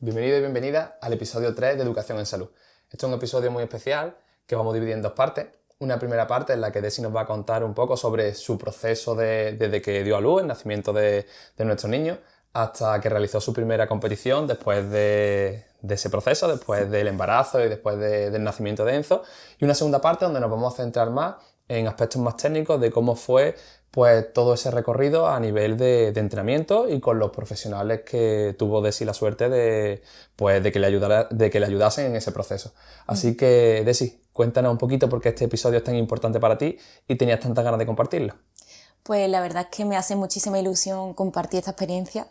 Bienvenido y bienvenida al episodio 3 de Educación en Salud. Este es un episodio muy especial que vamos a dividir en dos partes. Una primera parte en la que Desi nos va a contar un poco sobre su proceso desde que dio a luz, el nacimiento de nuestro niño, hasta que realizó su primera competición después de ese proceso, después del embarazo y después del nacimiento de Enzo. Y una segunda parte donde nos vamos a centrar más en aspectos más técnicos de cómo fue pues todo ese recorrido a nivel de entrenamiento y con los profesionales que tuvo Desi la suerte de que le ayudasen en ese proceso. Así que, Desi, cuéntanos un poquito por qué este episodio es tan importante para ti y tenías tantas ganas de compartirlo. Pues la verdad es que me hace muchísima ilusión compartir esta experiencia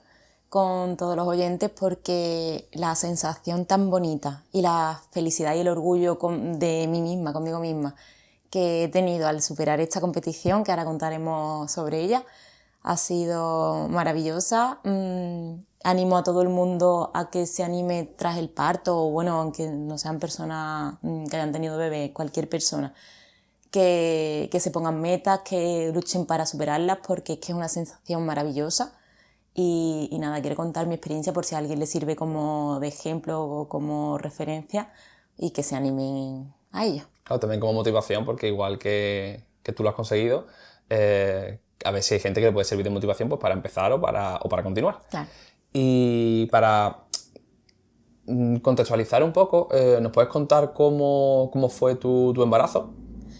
con todos los oyentes porque la sensación tan bonita y la felicidad y el orgullo de mí misma, conmigo misma, que he tenido al superar esta competición, que ahora contaremos sobre ella, ha sido maravillosa. Animo a todo el mundo a que se anime tras el parto, o bueno, aunque no sean personas que hayan tenido bebé, cualquier persona, que se pongan metas, que luchen para superarlas, porque es que es una sensación maravillosa. Y nada, quiero contar mi experiencia por si a alguien le sirve como de ejemplo o como referencia y que se animen a ello. Claro, también como motivación, porque igual que tú lo has conseguido, a ver si hay gente que le puede servir de motivación pues, para empezar o para continuar. Claro. Y para contextualizar un poco, ¿nos puedes contar cómo fue tu embarazo?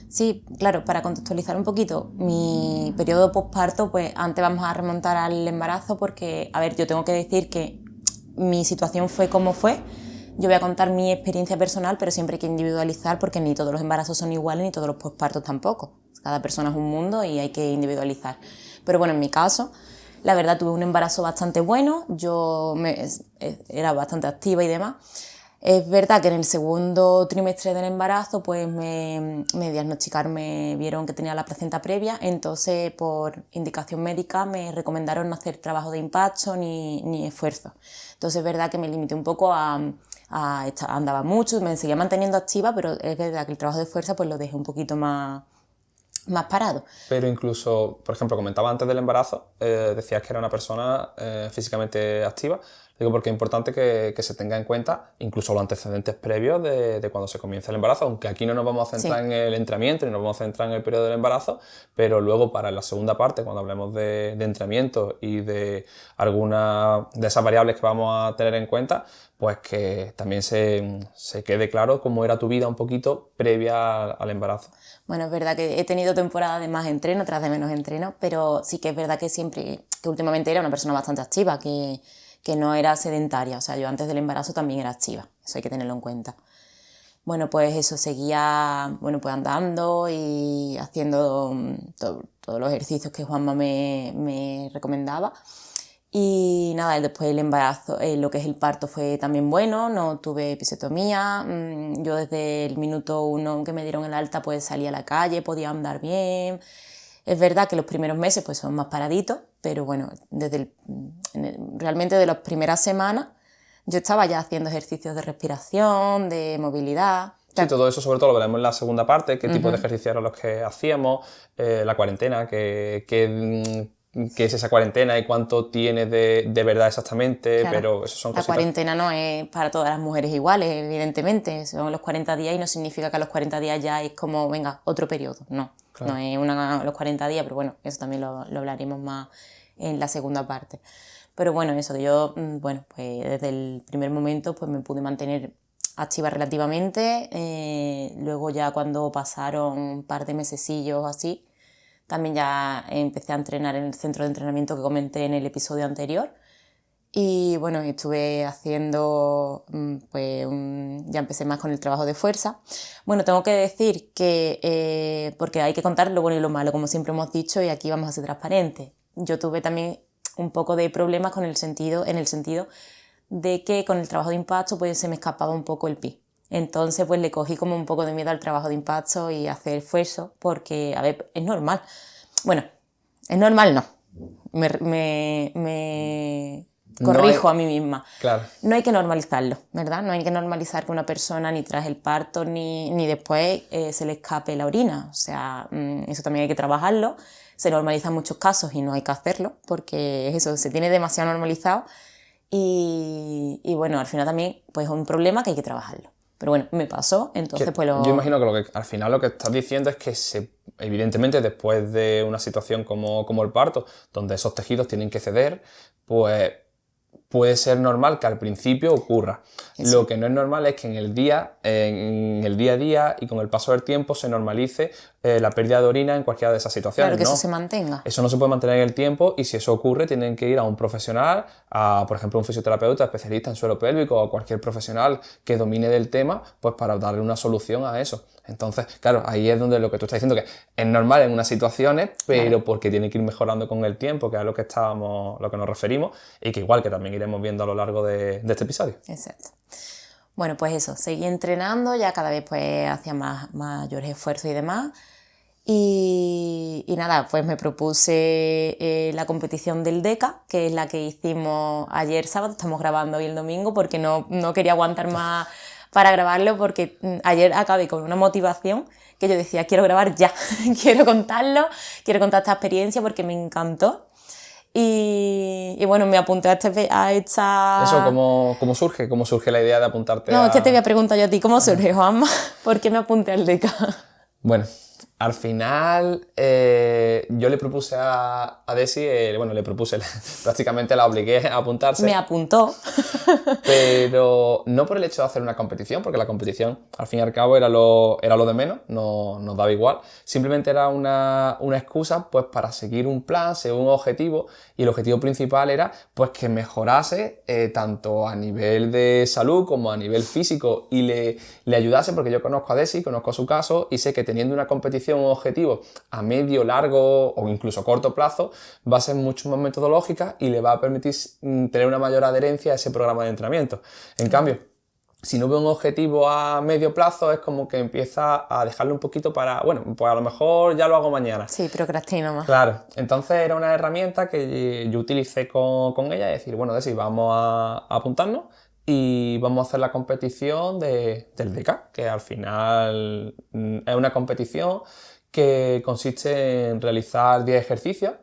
Sí, claro, para contextualizar un poquito, mi periodo posparto, pues antes vamos a remontar al embarazo porque, a ver, yo tengo que decir que mi situación fue como fue. Yo voy a contar mi experiencia personal, pero siempre hay que individualizar porque ni todos los embarazos son iguales ni todos los pospartos tampoco. Cada persona es un mundo y hay que individualizar. Pero bueno, en mi caso, la verdad tuve un embarazo bastante bueno, era bastante activa y demás. Es verdad que en el segundo trimestre del embarazo pues me diagnosticaron, me vieron que tenía la placenta previa, entonces por indicación médica me recomendaron no hacer trabajo de impacto ni esfuerzo. Entonces es verdad que me limité un poco andaba mucho, me seguía manteniendo activa, pero es verdad que el trabajo de fuerza pues lo dejé un poquito más parado. Pero incluso, por ejemplo, comentaba antes del embarazo, decías que era una persona físicamente activa. Digo porque es importante que se tenga en cuenta incluso los antecedentes previos de cuando se comienza el embarazo, aunque aquí no nos vamos a centrar en el entrenamiento ni nos vamos a centrar en el periodo del embarazo, pero luego para la segunda parte, cuando hablemos de entrenamiento y de algunas de esas variables que vamos a tener en cuenta, pues que también se quede claro cómo era tu vida un poquito previa al embarazo. Bueno, es verdad que he tenido temporadas de más entreno, otras de menos entreno, pero sí que es verdad que últimamente era una persona bastante activa, que no era sedentaria. O sea, yo antes del embarazo también era activa, eso hay que tenerlo en cuenta. Bueno, pues eso, seguía pues andando y haciendo todos los ejercicios que Juanma me recomendaba. Y nada, después el embarazo, lo que es el parto fue también bueno, no tuve episiotomía. Yo desde el minuto 1 que me dieron el alta pues salí a la calle, podía andar bien. Es verdad que los primeros meses pues son más paraditos, pero bueno, realmente de las primeras semanas yo estaba ya haciendo ejercicios de respiración, de movilidad. Sí, todo eso sobre todo lo veremos en la segunda parte, qué tipo de ejercicios eran los que hacíamos, la cuarentena, qué es esa cuarentena y cuánto tiene de verdad exactamente, Claro. pero eso son cositas. La cuarentena no es para todas las mujeres iguales, evidentemente, son los 40 días y no significa que a los 40 días ya es como, venga, otro periodo, no. Claro. No es los 40 días, pero bueno, eso también lo hablaremos más en la segunda parte. Pero bueno, eso, yo, pues desde el primer momento pues me pude mantener activa relativamente, luego ya cuando pasaron un par de mesecillos así, también ya empecé a entrenar en el centro de entrenamiento que comenté en el episodio anterior. Y bueno, estuve haciendo, ya empecé más con el trabajo de fuerza. Bueno, tengo que decir que, porque hay que contar lo bueno y lo malo, como siempre hemos dicho, y aquí vamos a ser transparentes. Yo tuve también un poco de problemas en el sentido de que con el trabajo de impacto pues se me escapaba un poco el pie. Entonces pues le cogí como un poco de miedo al trabajo de impacto y hacer esfuerzo, porque, a ver, es normal. Bueno, es normal no. Me corrijo a mí misma. Claro. No hay que normalizarlo, ¿verdad? No hay que normalizar que una persona ni tras el parto ni después se le escape la orina. O sea, eso también hay que trabajarlo. Se normaliza en muchos casos y no hay que hacerlo porque es eso, se tiene demasiado normalizado y bueno, al final también pues es un problema que hay que trabajarlo. Pero bueno, me pasó, entonces pues lo... Yo imagino que, al final lo que estás diciendo es que evidentemente después de una situación como el parto, donde esos tejidos tienen que ceder, pues puede ser normal que al principio ocurra. Eso. Lo que no es normal es que en el día a día y con el paso del tiempo se normalice la pérdida de orina en cualquiera de esas situaciones. Claro, que ¿no? eso se mantenga. Eso no se puede mantener en el tiempo y si eso ocurre tienen que ir a un profesional, por ejemplo un fisioterapeuta especialista en suelo pélvico o cualquier profesional que domine del tema, pues para darle una solución a eso. Entonces, claro, ahí es donde lo que tú estás diciendo, que es normal en unas situaciones, pero claro, porque tiene que ir mejorando con el tiempo, que es a lo que nos referimos, y que igual que también iremos viendo a lo largo de este episodio. Exacto. Bueno, pues eso, seguí entrenando, ya cada vez pues hacía mayores esfuerzos y demás. Y nada, pues me propuse la competición del DECA, que es la que hicimos ayer sábado, estamos grabando hoy el domingo porque no quería aguantar más para grabarlo, porque ayer acabé con una motivación que yo decía, quiero grabar ya, quiero contarlo, quiero contar esta experiencia porque me encantó. Y bueno, me apunté a esta... ¿Eso cómo surge? ¿Cómo surge la idea de apuntarte No, es que te voy a preguntar yo a ti, ¿cómo surge, Juanma? ¿Por qué me apunté al DECA? Bueno, al final yo le propuse a Desi, prácticamente la obligué a apuntarse. Me apuntó. Pero no por el hecho de hacer una competición, porque la competición al fin y al cabo era lo de menos, nos daba igual. Simplemente era una excusa pues para seguir un plan, seguir un objetivo, y el objetivo principal era pues que mejorase tanto a nivel de salud como a nivel físico y le ayudase, porque yo conozco a Desi, conozco su caso y sé que teniendo una competición, un objetivo a medio, largo o incluso corto plazo va a ser mucho más metodológica y le va a permitir tener una mayor adherencia a ese programa de entrenamiento. En cambio, si no ve un objetivo a medio plazo, es como que empieza a dejarlo un poquito para, bueno, pues a lo mejor ya lo hago mañana. Sí, procrastino más. Claro, entonces era una herramienta que yo utilicé con ella, es decir, bueno, Desi, vamos a apuntarnos y vamos a hacer la competición del DECA, que al final es una competición que consiste en realizar 10 ejercicios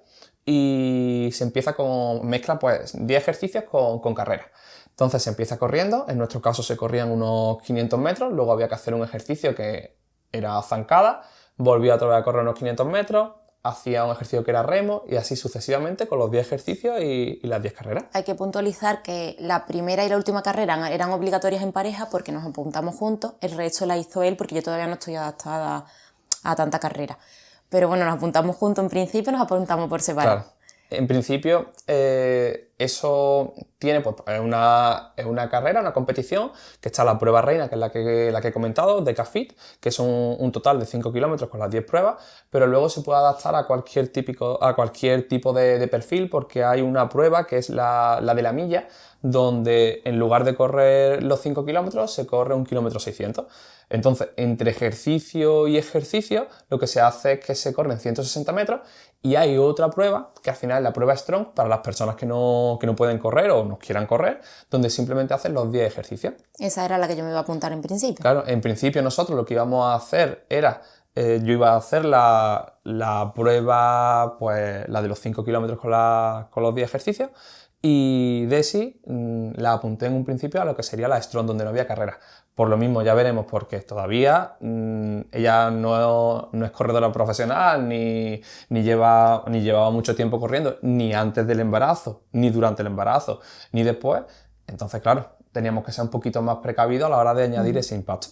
y se empieza mezcla pues 10 ejercicios con carrera. Entonces se empieza corriendo, en nuestro caso se corrían unos 500 metros, luego había que hacer un ejercicio que era zancada, volvía otra vez a correr unos 500 metros, hacía un ejercicio que era remo y así sucesivamente con los 10 ejercicios y las 10 carreras. Hay que puntualizar que la primera y la última carrera eran obligatorias en pareja porque nos apuntamos juntos, el resto la hizo él porque yo todavía no estoy adaptada a tanta carrera. Pero bueno, nos apuntamos juntos en principio, nos apuntamos por separado. Claro. En principio, eso tiene pues, es una carrera, una competición, que está la prueba reina, que es la que he comentado, DECA Fit, que son un total de 5 kilómetros con las 10 pruebas, pero luego se puede adaptar a cualquier tipo de perfil, porque hay una prueba que es la de la milla, donde en lugar de correr los 5 kilómetros, se corre 1,6 kilómetros. Entonces, entre ejercicio y ejercicio, lo que se hace es que se corren 160 metros y hay otra prueba, que al final es la prueba Strong, para las personas que no pueden correr o no quieran correr, donde simplemente hacen los 10 ejercicios. Esa era la que yo me iba a apuntar en principio. Claro, en principio nosotros lo que íbamos a hacer era, yo iba a hacer la prueba, pues la de los 5 kilómetros con los 10 ejercicios, y Desi la apunté en un principio a lo que sería la Strong, donde no había carrera. Por lo mismo ya veremos, porque todavía ella no es corredora profesional, ni llevaba mucho tiempo corriendo, ni antes del embarazo, ni durante el embarazo, ni después. Entonces, claro, teníamos que ser un poquito más precavidos a la hora de añadir ese impacto.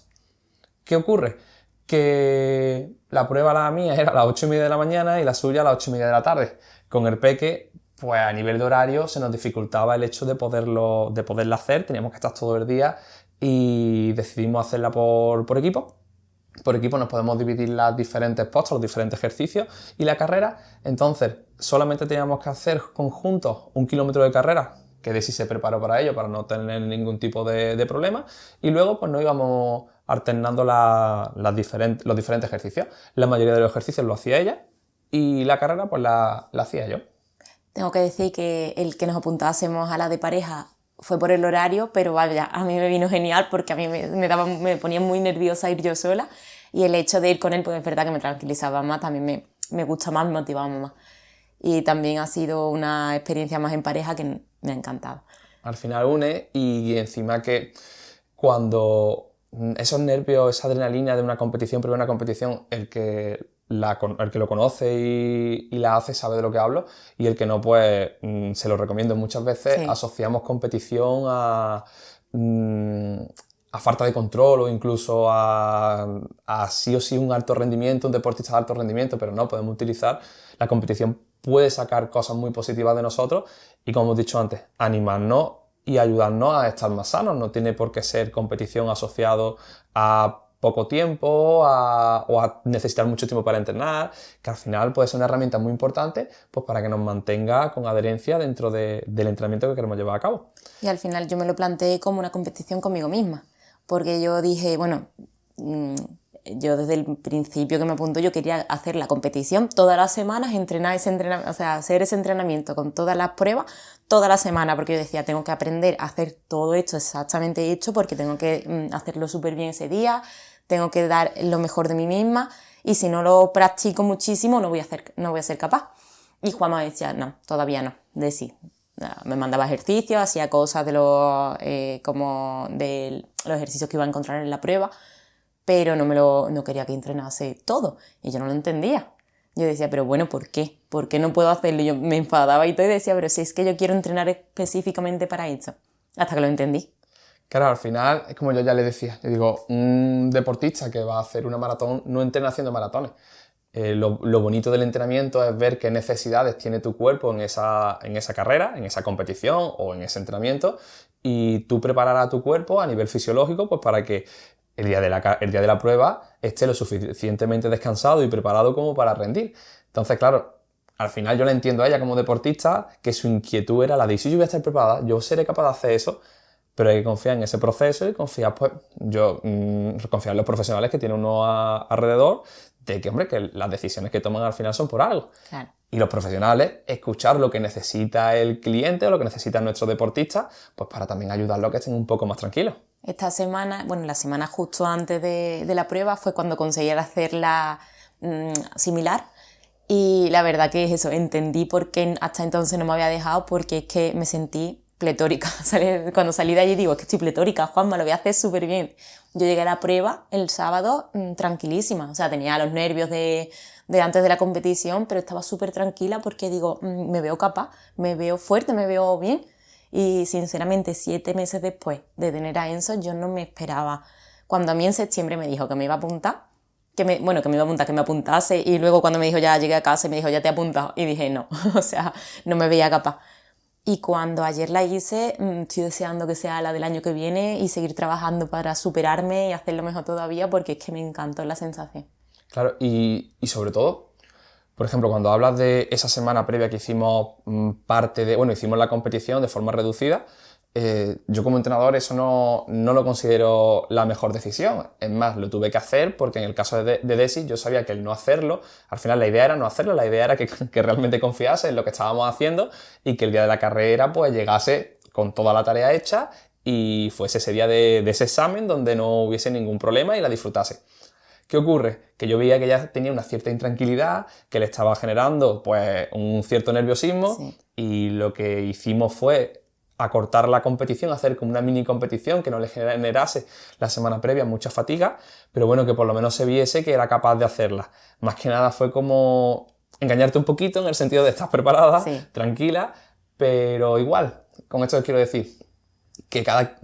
¿Qué ocurre? Que la prueba la mía era a las 8:30 de la mañana y la suya a las 8:30 de la tarde. Con el peque, pues a nivel de horario se nos dificultaba el hecho de poderla hacer, teníamos que estar todo el día y decidimos hacerla por equipo. Por equipo nos podemos dividir las diferentes postas, los diferentes ejercicios y la carrera. Entonces solamente teníamos que hacer conjuntos 1 kilómetro de carrera, que Desi se preparó para ello, para no tener ningún tipo de problema, y luego pues nos íbamos alternando los diferentes ejercicios. La mayoría de los ejercicios lo hacía ella y la carrera pues la hacía yo. Tengo que decir que el que nos apuntásemos a la de pareja fue por el horario, pero vaya, a mí me vino genial porque a mí me ponía muy nerviosa ir yo sola, y el hecho de ir con él, pues es verdad que me tranquilizaba más, también me gusta más, me motivaba más. Y también ha sido una experiencia más en pareja que me ha encantado. Al final une y encima que cuando esos nervios, esa adrenalina de una competición, pero una competición, el que lo conoce y la hace sabe de lo que hablo, y el que no, pues se lo recomiendo. Muchas veces Sí. asociamos competición a falta de control o incluso a sí o sí un alto rendimiento, un deportista de alto rendimiento, pero no, podemos utilizar la competición, puede sacar cosas muy positivas de nosotros y, como hemos dicho antes, animarnos y ayudarnos a estar más sanos. No tiene por qué ser competición asociado a poco tiempo o a necesitar mucho tiempo para entrenar, que al final puede ser una herramienta muy importante pues para que nos mantenga con adherencia dentro del entrenamiento que queremos llevar a cabo. Y al final yo me lo planteé como una competición conmigo misma, porque yo dije, bueno, yo desde el principio que me apuntó yo quería hacer la competición todas las semanas, o sea, hacer ese entrenamiento con todas las pruebas toda la semana, porque yo decía, tengo que aprender a hacer todo esto exactamente hecho, porque tengo que hacerlo súper bien ese día, tengo que dar lo mejor de mí misma, y si no lo practico muchísimo no voy a ser capaz. Y Juanma decía, no, todavía no, me mandaba ejercicios, hacía cosas como de los ejercicios que iba a encontrar en la prueba, pero no quería que entrenase todo, y yo no lo entendía. Yo decía, pero bueno, ¿por qué? ¿Por qué no puedo hacerlo? Y yo me enfadaba y todo, y decía, pero si es que yo quiero entrenar específicamente para esto. Hasta que lo entendí. Claro, al final, es como yo ya le decía, yo digo, un deportista que va a hacer una maratón no entrena haciendo maratones. Lo bonito del entrenamiento es ver qué necesidades tiene tu cuerpo en esa carrera, en esa competición o en ese entrenamiento, y tú preparar a tu cuerpo a nivel fisiológico pues para que el día de la prueba esté lo suficientemente descansado y preparado como para rendir. Entonces, claro, al final yo la entiendo a ella como deportista, que su inquietud era la de, si yo voy a estar preparada, yo seré capaz de hacer eso, pero hay que confiar en ese proceso y confiar, pues, confiar en los profesionales que tiene uno alrededor, de que, hombre, que las decisiones que toman al final son por algo. Claro. Y los profesionales, escuchar lo que necesita el cliente o lo que necesita nuestro deportista, pues para también ayudarlo a que estén un poco más tranquilos. Esta semana, bueno, la semana justo antes de la prueba fue cuando conseguí hacerla similar. Y la verdad que es eso, entendí por qué hasta entonces no me había dejado, porque es que me sentí pletórica. Cuando salí de allí digo, es que estoy pletórica, Juanma, lo voy a hacer súper bien. Yo llegué a la prueba el sábado tranquilísima, o sea, tenía los nervios de antes de la competición, pero estaba súper tranquila porque digo, me veo capaz, me veo fuerte, me veo bien. Y sinceramente 7 meses después de tener a Enzo, yo no me esperaba. Cuando a mí en septiembre me dijo que me iba a apuntar, que me iba a apuntar, que me apuntase, y luego cuando me dijo, ya llegué a casa y me dijo, ya te he apuntado, y dije, no, o sea, no me veía capaz. Y cuando ayer la hice, estoy deseando que sea la del año que viene y seguir trabajando para superarme y hacerlo mejor todavía, porque es que me encantó la sensación. Claro, y sobre todo, por ejemplo, cuando hablas de esa semana previa que hicimos hicimos la competición de forma reducida, yo como entrenador eso no lo considero la mejor decisión. Es más, lo tuve que hacer porque en el caso de Desi yo sabía que el no hacerlo, al final la idea era no hacerlo, la idea era que realmente confiase en lo que estábamos haciendo y que el día de la carrera pues llegase con toda la tarea hecha y fuese ese día de ese examen donde no hubiese ningún problema y la disfrutase. ¿Qué ocurre? Que yo veía que ella tenía una cierta intranquilidad, que le estaba generando pues un cierto nerviosismo, Sí. y lo que hicimos fue acortar la competición, hacer como una mini competición que no le generase la semana previa mucha fatiga, pero bueno, que por lo menos se viese que era capaz de hacerla. Más que nada fue como engañarte un poquito en el sentido de estar preparada, Sí. tranquila, pero igual, con esto quiero decir que cada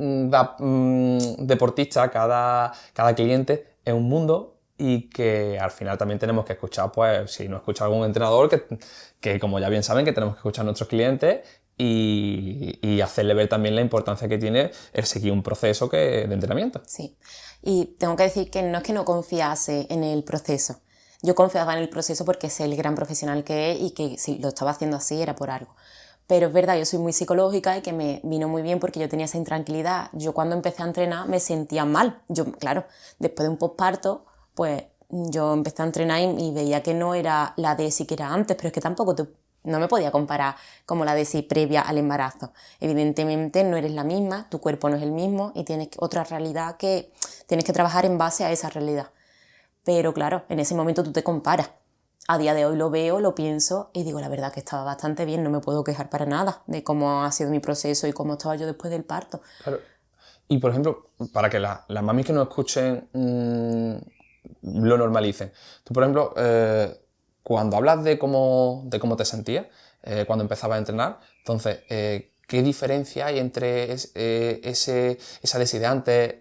deportista, cada cliente es un mundo, y que al final también tenemos que escuchar, pues si no escucha algún entrenador, que como ya bien saben, que tenemos que escuchar a nuestros clientes y hacerle ver también la importancia que tiene el seguir un proceso de entrenamiento. Sí, y tengo que decir que no es que no confiase en el proceso. Yo confiaba en el proceso porque sé el gran profesional que es y que si lo estaba haciendo así era por algo. Pero es verdad, yo soy muy psicológica y que me vino muy bien porque yo tenía esa intranquilidad. Yo cuando empecé a entrenar me sentía mal. Yo, claro, después de un posparto, pues yo empecé a entrenar y veía que no era la Desi que era antes, pero es que tampoco no me podía comparar como la Desi previa al embarazo. Evidentemente no eres la misma, tu cuerpo no es el mismo y tienes otra realidad que tienes que trabajar en base a esa realidad. Pero claro, en ese momento tú te comparas a día de hoy lo veo, lo pienso y digo, la verdad que estaba bastante bien, no me puedo quejar para nada de cómo ha sido mi proceso y cómo estaba yo después del parto. Claro. Y, por ejemplo, para que las mamis que nos escuchen lo normalicen. Tú, por ejemplo, cuando hablas de cómo te sentías, cuando empezabas a entrenar, entonces, ¿qué diferencia hay entre esa DESI de antes,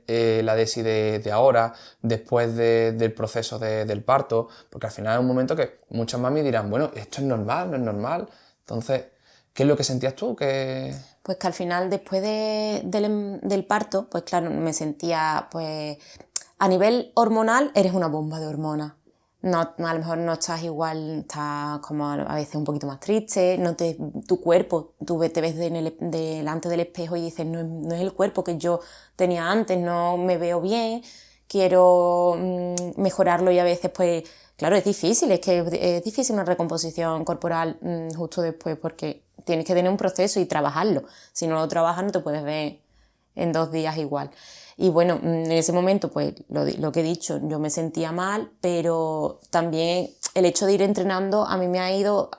la DESI de ahora, después del proceso del parto? Porque al final es un momento que muchas mamis dirán, bueno, esto es normal, no es normal. Entonces, ¿qué es lo que sentías tú? Pues que al final, después del parto, pues claro, me sentía, pues, a nivel hormonal, eres una bomba de hormonas. No, a lo mejor no estás igual, estás como a veces un poquito más triste, tu cuerpo, te ves delante del espejo y dices, no es el cuerpo que yo tenía antes, no me veo bien, quiero mejorarlo y a veces pues, claro, es difícil, es difícil una recomposición corporal justo después porque tienes que tener un proceso y trabajarlo, si no lo trabajas no te puedes ver en 2 días igual. Y bueno, en ese momento, pues lo que he dicho, yo me sentía mal, pero también el hecho de ir entrenando a mí me ha ido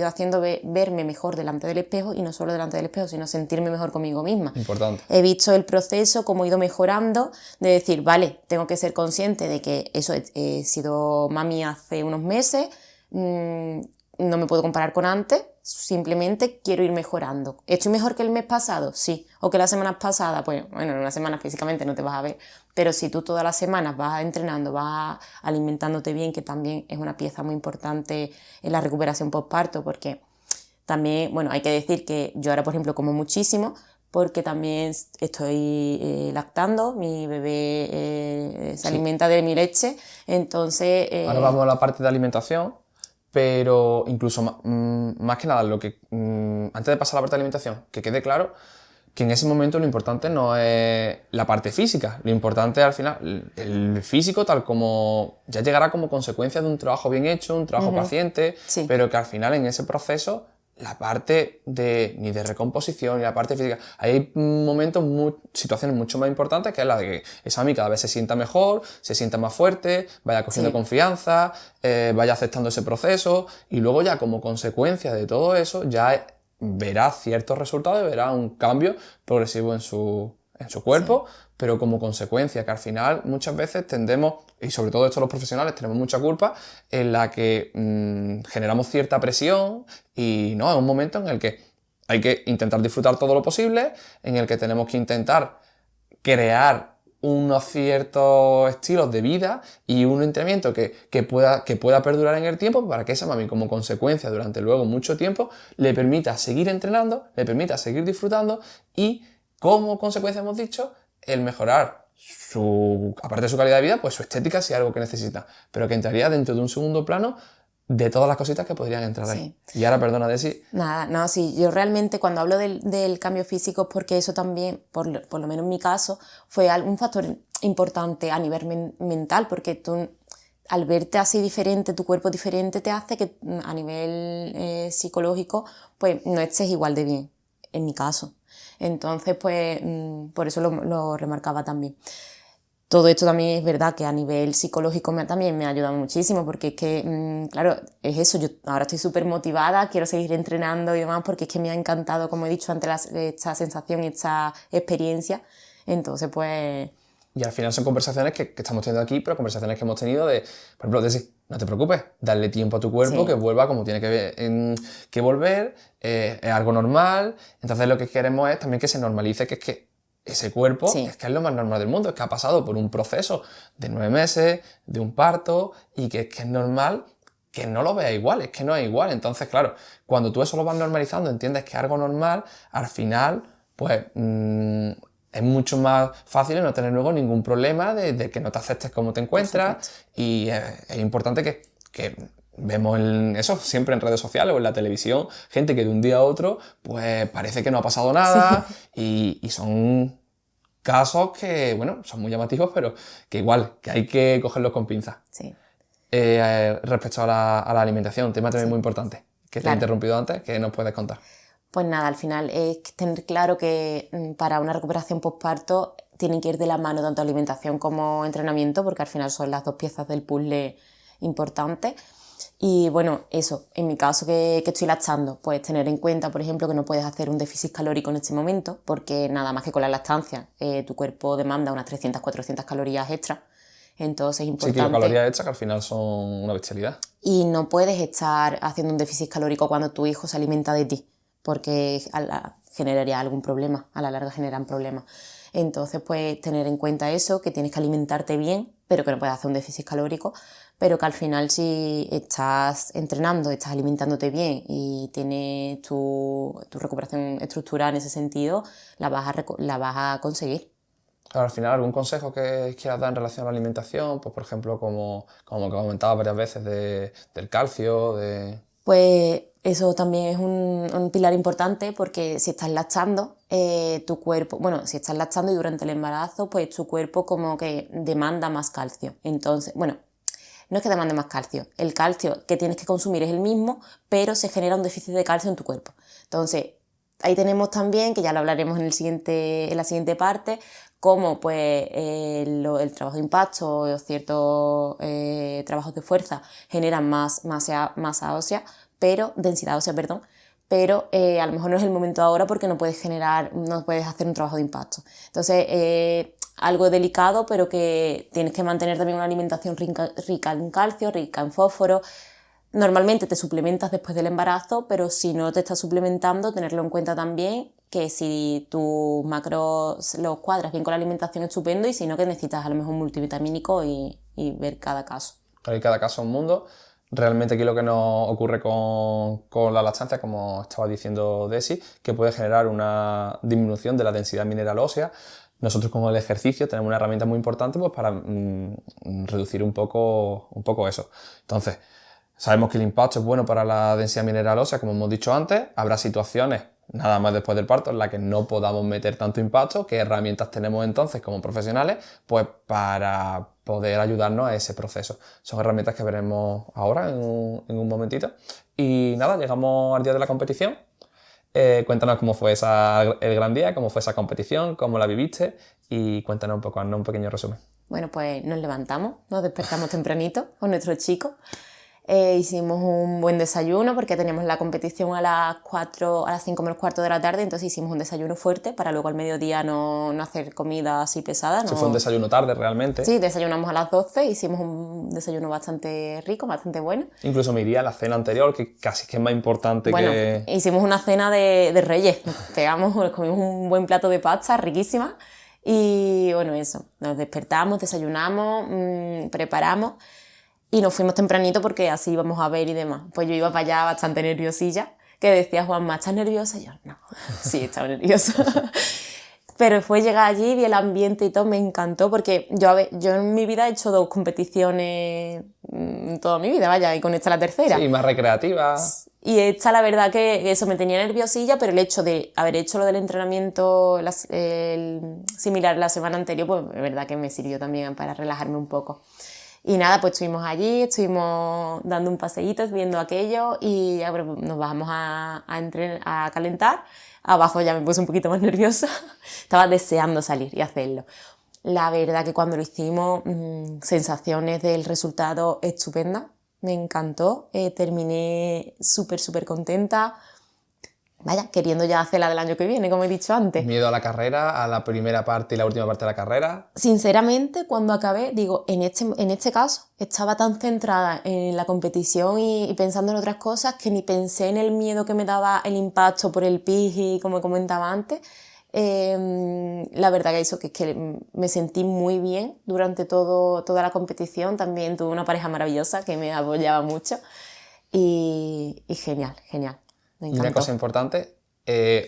haciendo verme mejor delante del espejo y no solo delante del espejo, sino sentirme mejor conmigo misma. Importante. He visto el proceso, cómo he ido mejorando, de decir, vale, tengo que ser consciente de que eso he sido mami hace unos meses, no me puedo comparar con antes, simplemente quiero ir mejorando. ¿Estoy mejor que el mes pasado? Sí. ¿O que las semanas pasadas? Pues bueno, en una semana físicamente no te vas a ver, pero si tú todas las semanas vas entrenando, vas alimentándote bien, que también es una pieza muy importante en la recuperación postparto, porque también, bueno, hay que decir que yo ahora, por ejemplo, como muchísimo, porque también estoy lactando, mi bebé se alimenta de mi leche, entonces... Ahora vamos a la parte de alimentación. Pero incluso más que nada, antes de pasar a la parte de alimentación, que quede claro que en ese momento lo importante no es la parte física, lo importante es al final el físico tal como ya llegará como consecuencia de un trabajo bien hecho, un trabajo paciente, sí. pero que al final en ese proceso la parte ni de recomposición ni la parte física, hay momentos, situaciones mucho más importantes, que es la de que esa mami cada vez se sienta mejor, se sienta más fuerte, vaya cogiendo confianza, vaya aceptando ese proceso y luego ya como consecuencia de todo eso ya verá ciertos resultados, verá un cambio progresivo en su cuerpo, pero como consecuencia que al final muchas veces tendemos, y sobre todo esto los profesionales tenemos mucha culpa, en la que generamos cierta presión y no, es un momento en el que hay que intentar disfrutar todo lo posible, en el que tenemos que intentar crear unos ciertos estilos de vida y un entrenamiento que pueda perdurar en el tiempo para que esa mami como consecuencia durante luego mucho tiempo le permita seguir entrenando, le permita seguir disfrutando y como consecuencia hemos dicho el mejorar aparte de su calidad de vida, pues su estética si es algo que necesita, pero que entraría dentro de un segundo plano de todas las cositas que podrían entrar ahí. Y ahora, perdona, Desi. Nada, no, sí, yo realmente cuando hablo del cambio físico, porque eso también, por lo menos en mi caso, fue un factor importante a nivel mental, porque tú, al verte así diferente, tu cuerpo diferente, te hace que a nivel psicológico, pues no estés igual de bien, en mi caso. Entonces, pues, por eso lo remarcaba también. Todo esto también es verdad que a nivel psicológico también me ha ayudado muchísimo, porque es que, claro, es eso, yo ahora estoy súper motivada, quiero seguir entrenando y demás, porque es que me ha encantado, como he dicho antes, esta sensación y esta experiencia. Entonces, pues... Y al final son conversaciones que estamos teniendo aquí, pero conversaciones que hemos tenido de, por ejemplo, Desi, no te preocupes, darle tiempo a tu cuerpo que vuelva como tiene que volver, es algo normal. Entonces lo que queremos es también que se normalice, que es que ese cuerpo es que es lo más normal del mundo, es que ha pasado por un proceso de 9 meses, de un parto, y que es normal que no lo veas igual, es que no es igual. Entonces, claro, cuando tú eso lo vas normalizando, entiendes que es algo normal, al final, pues es mucho más fácil no tener luego ningún problema de que no te aceptes como te encuentras. Y es importante que vemos eso siempre en redes sociales o en la televisión, gente que de un día a otro pues parece que no ha pasado nada y son casos que, bueno, son muy llamativos, pero que igual, que hay que cogerlos con pinzas. Respecto a la alimentación, un tema también muy importante, que te he interrumpido antes, que nos puedes contar. Pues nada, al final es tener claro que para una recuperación postparto tienen que ir de la mano tanto alimentación como entrenamiento, porque al final son las dos piezas del puzzle importantes. Y bueno, eso, en mi caso que estoy lactando, pues tener en cuenta, por ejemplo, que no puedes hacer un déficit calórico en este momento, porque nada más que con la lactancia tu cuerpo demanda unas 300-400 calorías extra. Entonces es Sí, importante. kilocalorías extra que al final son una bestialidad. Y no puedes estar haciendo un déficit calórico cuando tu hijo se alimenta de ti, porque generaría algún problema, a la larga generan problemas. Entonces, pues tener en cuenta eso, que tienes que alimentarte bien, pero que no puedes hacer un déficit calórico, pero que al final si estás entrenando, estás alimentándote bien y tienes tu recuperación estructural en ese sentido, la vas a conseguir. Ahora, al final, ¿algún consejo que quieras dar en relación a la alimentación? Pues, por ejemplo, como que comentaba varias veces del calcio, Pues eso también es un pilar importante porque si estás lactando, tu cuerpo, bueno, si estás lactando y durante el embarazo, pues tu cuerpo como que demanda más calcio. Entonces, bueno, no es que demande más calcio, el calcio que tienes que consumir es el mismo, pero se genera un déficit de calcio en tu cuerpo. Entonces, ahí tenemos también, que ya lo hablaremos en la siguiente parte, cómo pues, el trabajo de impacto o ciertos trabajos de fuerza generan más masa ósea, densidad ósea, perdón, pero a lo mejor no es el momento ahora porque no puedes hacer un trabajo de impacto. Entonces, algo delicado, pero que tienes que mantener también una alimentación rica en calcio, rica en fósforo. Normalmente te suplementas después del embarazo, pero si no te estás suplementando, tenerlo en cuenta también que si tus macros los cuadras bien con la alimentación, estupendo, y si no, que necesitas a lo mejor un multivitamínico y ver cada caso. y cada caso es un mundo. Realmente aquí lo que nos ocurre con la lactancia, como estaba diciendo Desi, que puede generar una disminución de la densidad mineral ósea. Nosotros con el ejercicio tenemos una herramienta muy importante pues, para reducir un poco eso. Entonces, sabemos que el impacto es bueno para la densidad mineral ósea, como hemos dicho antes. Habrá situaciones, nada más después del parto, en las que no podamos meter tanto impacto. ¿Qué herramientas tenemos entonces como profesionales? Pues para poder ayudarnos a ese proceso. Son herramientas que veremos ahora en un momentito. Y nada, llegamos al día de la competición. Cuéntanos cómo fue el gran día, cómo fue esa competición, cómo la viviste y cuéntanos un poco, haznos un pequeño resumen. Bueno, pues nos levantamos, nos despertamos tempranito con nuestros chicos. Hicimos un buen desayuno porque teníamos la competición a las 5 menos cuarto de la tarde, entonces hicimos un desayuno fuerte para luego al mediodía no hacer comida así pesada. ¿Eso fue un desayuno tarde realmente? Sí, desayunamos a las 12, hicimos un desayuno bastante rico, bastante bueno. Incluso me iría a la cena anterior, que casi que es más importante bueno, que... hicimos una cena de reyes, nos comimos un buen plato de pasta, riquísima, y bueno, eso, nos despertamos, desayunamos, preparamos. Y nos fuimos tempranito porque así íbamos a ver y demás. Pues yo iba para allá bastante nerviosilla, que decía Juanma, ¿estás nerviosa? Y yo, no, sí, estaba nerviosa. Pero después llegar allí, vi el ambiente y todo, me encantó, porque yo en mi vida he hecho 2 competiciones toda mi vida, vaya, y con esta la tercera. Sí, más recreativa. Y esta, la verdad que eso me tenía nerviosilla, pero el hecho de haber hecho lo del entrenamiento similar la semana anterior, pues es verdad que me sirvió también para relajarme un poco. Y nada, pues estuvimos allí, estuvimos dando un paseíto, viendo aquello y ya nos bajamos a calentar. Abajo ya me puse un poquito más nerviosa, estaba deseando salir y hacerlo. La verdad que cuando lo hicimos, sensaciones del resultado estupendas, me encantó, terminé súper contenta. Vaya, queriendo ya hacer la del año que viene, como he dicho antes. Miedo a la carrera, a la primera parte y la última parte de la carrera. Sinceramente, cuando acabé, digo, en este caso, estaba tan centrada en la competición y pensando en otras cosas que ni pensé en el miedo que me daba el impacto por el pis, como comentaba antes. La verdad que es que me sentí muy bien durante toda la competición. También tuve una pareja maravillosa que me apoyaba mucho y genial. Me Y encantó. una cosa importante,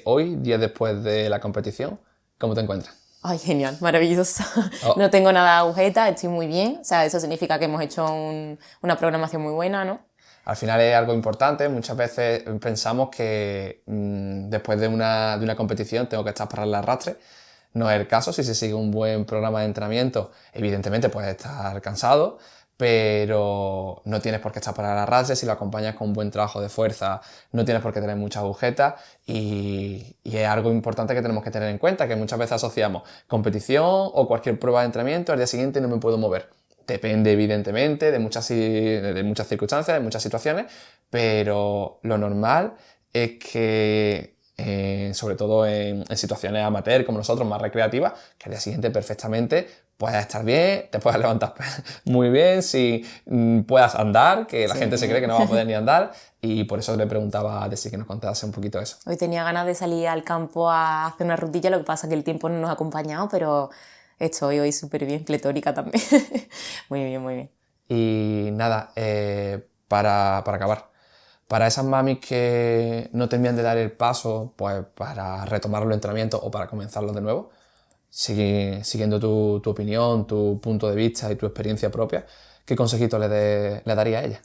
hoy, 10 después de la competición, ¿cómo te encuentras? Ay, genial, maravillosa. Oh. No tengo nada de agujeta, estoy muy bien. O sea, eso significa que hemos hecho una programación muy buena, ¿no? Al final es algo importante. Muchas veces pensamos que después de una competición tengo que estar para el arrastre. No es el caso. Si se sigue un buen programa de entrenamiento, evidentemente puedes estar cansado, pero no tienes por qué estar para el arrastre. Si lo acompañas con un buen trabajo de fuerza, no tienes por qué tener muchas agujetas y es algo importante que tenemos que tener en cuenta, que muchas veces asociamos competición o cualquier prueba de entrenamiento, al día siguiente no me puedo mover. Depende, evidentemente, de muchas circunstancias, de muchas situaciones, pero lo normal es que, sobre todo en situaciones amateur como nosotros, más recreativas, que al día siguiente perfectamente puedas estar bien, te puedas levantar muy bien, si puedas andar, que la gente se cree que no va a poder ni andar, y por eso le preguntaba a Desi que nos contase un poquito eso. Hoy tenía ganas de salir al campo a hacer una rutilla, lo que pasa es que el tiempo no nos ha acompañado, pero estoy hoy súper bien, pletórica también. Muy bien, muy bien. Y nada, para acabar, para esas mamis que no terminan de dar el paso pues, para retomar los entrenamientos o para comenzarlos de nuevo, siguiendo tu opinión, tu punto de vista y tu experiencia propia, ¿qué consejito le daría a ella?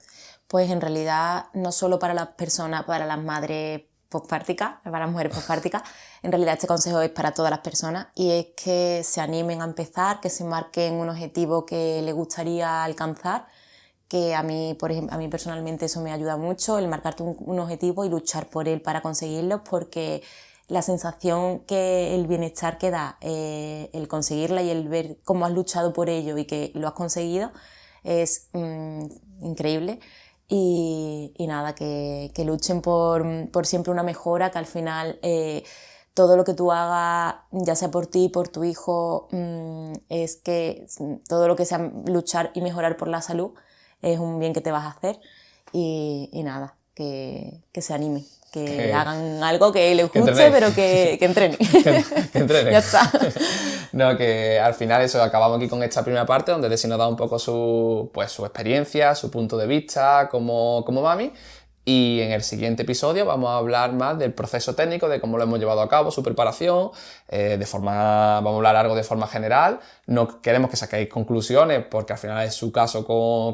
Pues en realidad no solo para las personas, para las madres postpárticas, para las mujeres postpárticas, en realidad este consejo es para todas las personas y es que se animen a empezar, que se marquen un objetivo que les gustaría alcanzar, que a mí, por ejemplo, a mí personalmente eso me ayuda mucho, el marcarte un objetivo y luchar por él para conseguirlo, porque la sensación que el bienestar que da el conseguirla y el ver cómo has luchado por ello y que lo has conseguido es increíble. Y nada, que luchen por siempre una mejora, que al final todo lo que tú hagas, ya sea por ti, por tu hijo, es que todo lo que sea luchar y mejorar por la salud es un bien que te vas a hacer y nada, que se animen, que hagan algo que les guste, pero que entrenen. Que entrenen. Ya está. No, que al final eso, acabamos aquí con esta primera parte donde Desi nos da un poco su experiencia, su punto de vista como mami. Y en el siguiente episodio vamos a hablar más del proceso técnico, de cómo lo hemos llevado a cabo, su preparación, vamos a hablar algo de forma general. No queremos que saquéis conclusiones porque al final es su caso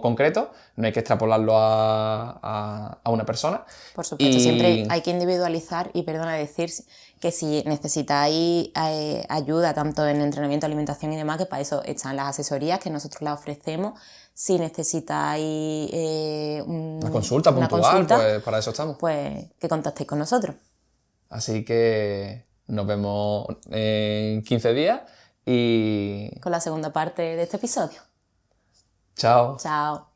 concreto, no hay que extrapolarlo a una persona. Por supuesto, siempre hay que individualizar y, perdona decir, que si necesitáis ayuda tanto en entrenamiento, alimentación y demás, que para eso están las asesorías que nosotros las ofrecemos. Si necesitáis una consulta puntual, pues para eso estamos. Pues que contactéis con nosotros. Así que nos vemos en 15 días y... con la segunda parte de este episodio. Chao. Chao.